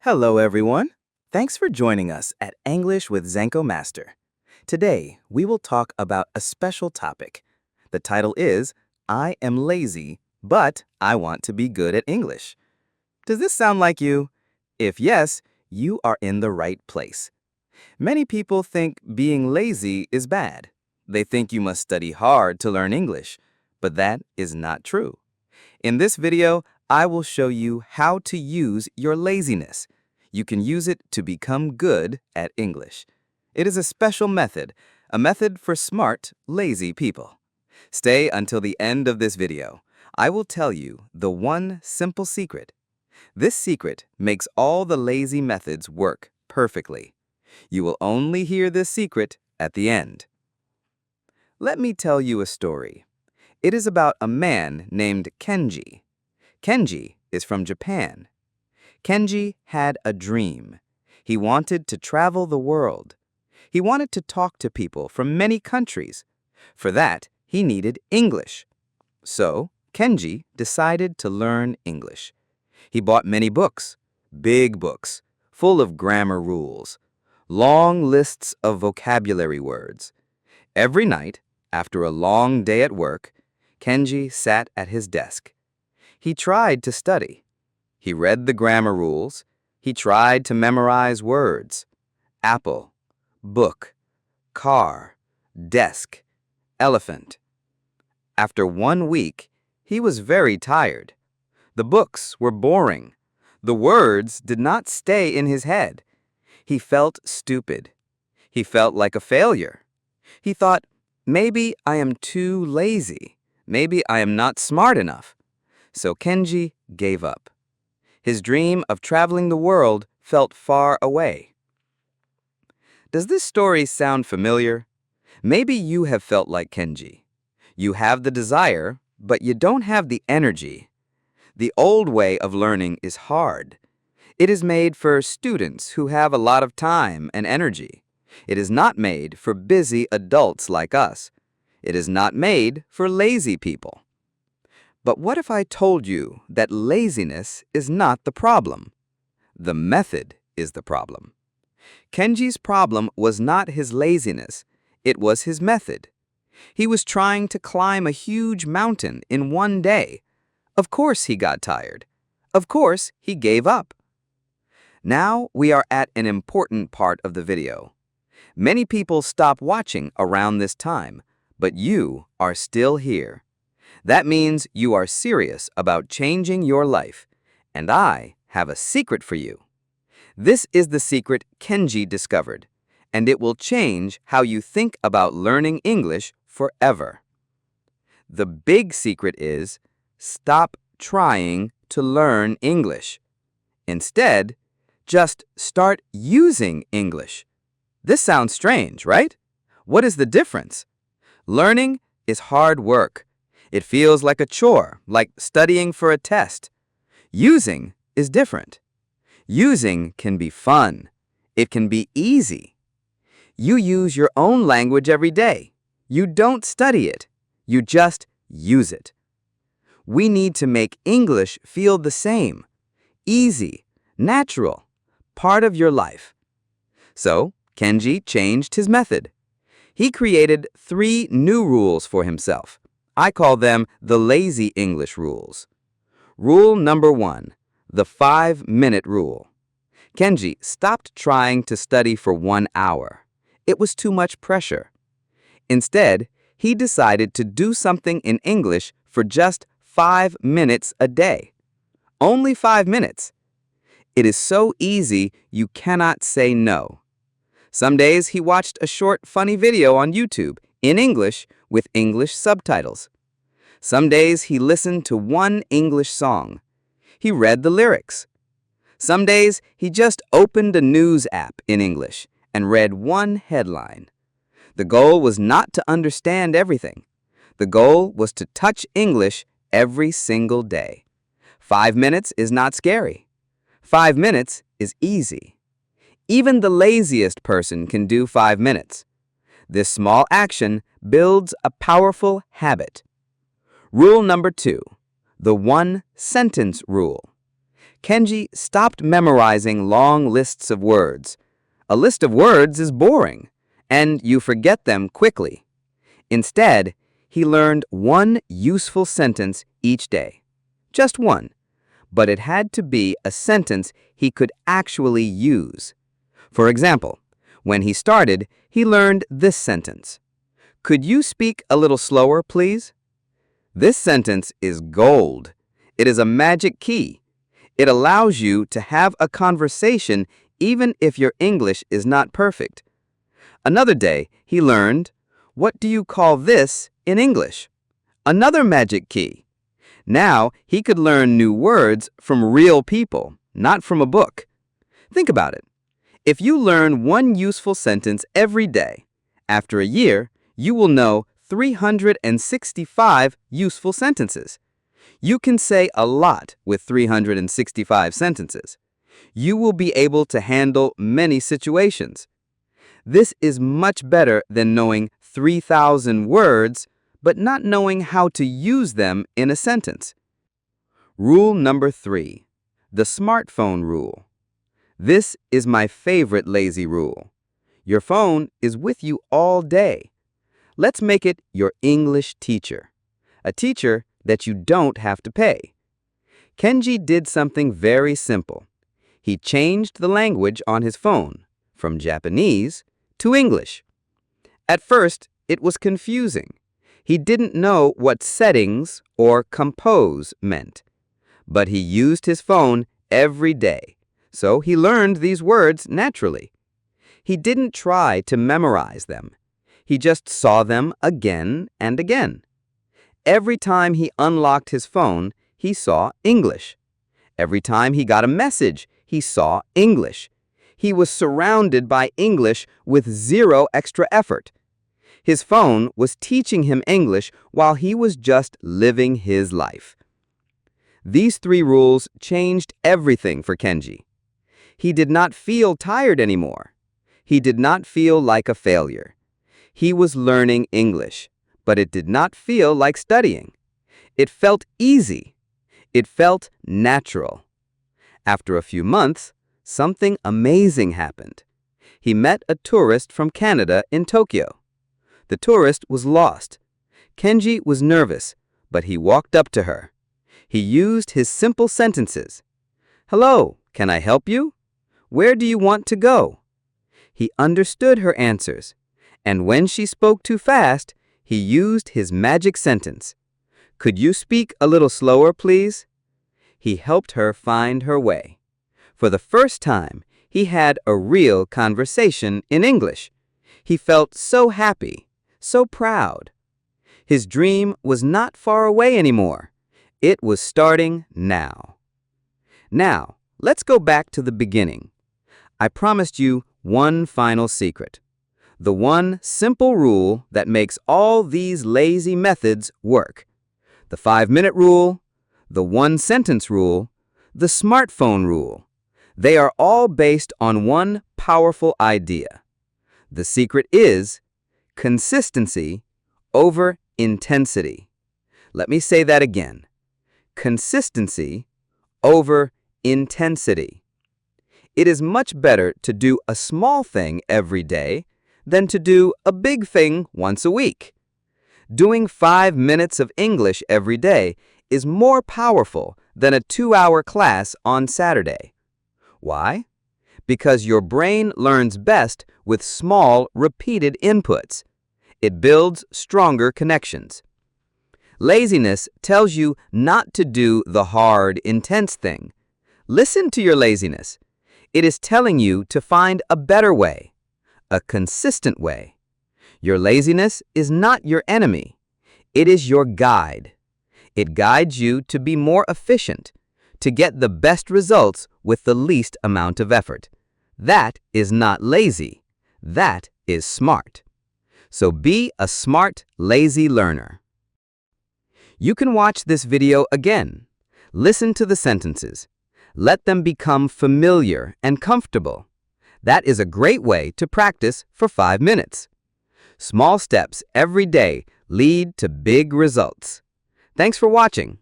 Hello, everyone. Thanks for joining us at English with Zenko Master. Today, we will talk about a special topic. The title is, I am lazy, but I want to be good at English. Does this sound like you? If yes, you are in the right place. Many people think being lazy is bad. They think you must study hard to learn English, but that is not true. In this video, I will show you how to use your laziness. You can use it to become good at English. It is a special method, a method for smart, lazy people. Stay until the end of this video. I will tell you the one simple secret. This secret makes all the lazy methods work perfectly. You will only hear this secret at the end. Let me tell you a story. It is about a man named Kenji. Kenji is from Japan. Kenji had a dream. He wanted to travel the world. He wanted to talk to people from many countries. For that, he needed English. So, Kenji decided to learn English. He bought many books, big books, full of grammar rules, long lists of vocabulary words. Every night, after a long day at work, Kenji sat at his desk. He tried to study. He read the grammar rules. He tried to memorize words. Apple, book, car, desk, elephant. After 1 week, he was very tired. The books were boring. The words did not stay in his head. He felt stupid. He felt like a failure. He thought, maybe I am too lazy. Maybe I am not smart enough. So Kenji gave up. His dream of traveling the world felt far away. Does this story sound familiar? Maybe you have felt like Kenji. You have the desire, but you don't have the energy. The old way of learning is hard. It is made for students who have a lot of time and energy. It is not made for busy adults like us. It is not made for lazy people. But what if I told you that laziness is not the problem? The method is the problem. Kenji's problem was not his laziness, it was his method. He was trying to climb a huge mountain in 1 day. Of course he got tired. Of course he gave up. Now we are at an important part of the video. Many people stop watching around this time, but you are still here. That means you are serious about changing your life, and I have a secret for you. This is the secret Kenji discovered, and it will change how you think about learning English forever. The big secret is, stop trying to learn English. Instead, just start using English. This sounds strange, right? What is the difference? Learning is hard work. It feels like a chore, like studying for a test. Using is different. Using can be fun. It can be easy. You use your own language every day. You don't study it. You just use it. We need to make English feel the same. Easy, natural, part of your life. So, Kenji changed his method. He created 3 new rules for himself. I call them the lazy English rules. Rule number 1, the 5-minute rule. Kenji stopped trying to study for 1 hour. It was too much pressure. Instead, he decided to do something in English for just 5 minutes a day. Only 5 minutes. It is so easy you cannot say no. Some days he watched a short, funny video on YouTube in English with English subtitles. Some days he listened to 1 English song. He read the lyrics. Some days he just opened a news app in English and read 1 headline. The goal was not to understand everything. The goal was to touch English every single day. 5 minutes is not scary. 5 minutes is easy. Even the laziest person can do 5 minutes. This small action builds a powerful habit. Rule number 2, the 1-sentence rule. Kenji stopped memorizing long lists of words. A list of words is boring, and you forget them quickly. Instead, he learned one useful sentence each day. Just one. But it had to be a sentence he could actually use. For example, when he started, he learned this sentence. Could you speak a little slower, please? This sentence is gold. It is a magic key. It allows you to have a conversation even if your English is not perfect. Another day, he learned, what do you call this in English? Another magic key. Now, he could learn new words from real people, not from a book. Think about it. If you learn one useful sentence every day, after a year, you will know 365 useful sentences. You can say a lot with 365 sentences. You will be able to handle many situations. This is much better than knowing 3,000 words, but not knowing how to use them in a sentence. Rule number 3, the smartphone rule. This is my favorite lazy rule. Your phone is with you all day. Let's make it your English teacher, a teacher that you don't have to pay. Kenji did something very simple. He changed the language on his phone from Japanese to English. At first, it was confusing. He didn't know what settings or compose meant. But he used his phone every day, so he learned these words naturally. He didn't try to memorize them. He just saw them again and again. Every time he unlocked his phone, he saw English. Every time he got a message, he saw English. He was surrounded by English with zero extra effort. His phone was teaching him English while he was just living his life. These 3 rules changed everything for Kenji. He did not feel tired anymore. He did not feel like a failure. He was learning English, but it did not feel like studying. It felt easy. It felt natural. After a few months, something amazing happened. He met a tourist from Canada in Tokyo. The tourist was lost. Kenji was nervous, but he walked up to her. He used his simple sentences. Hello, can I help you? Where do you want to go? He understood her answers, and when she spoke too fast, he used his magic sentence. Could you speak a little slower, please? He helped her find her way. For the first time, he had a real conversation in English. He felt so happy, so proud. His dream was not far away anymore. It was starting now. Now, let's go back to the beginning. I promised you one final secret. The one simple rule that makes all these lazy methods work. The 5-minute rule, the 1-sentence rule, the smartphone rule. They are all based on one powerful idea. The secret is consistency over intensity. Let me say that again. Consistency over intensity. It is much better to do a small thing every day than to do a big thing once a week. Doing 5 minutes of English every day is more powerful than a 2-hour class on Saturday. Why? Because your brain learns best with small, repeated inputs. It builds stronger connections. Laziness tells you not to do the hard, intense thing. Listen to your laziness. It is telling you to find a better way, a consistent way. Your laziness is not your enemy. It is your guide. It guides you to be more efficient, to get the best results with the least amount of effort. That is not lazy. That is smart. So be a smart, lazy learner. You can watch this video again. Listen to the sentences. Let them become familiar and comfortable. That is a great way to practice for 5 minutes. Small steps every day lead to big results. Thanks for watching.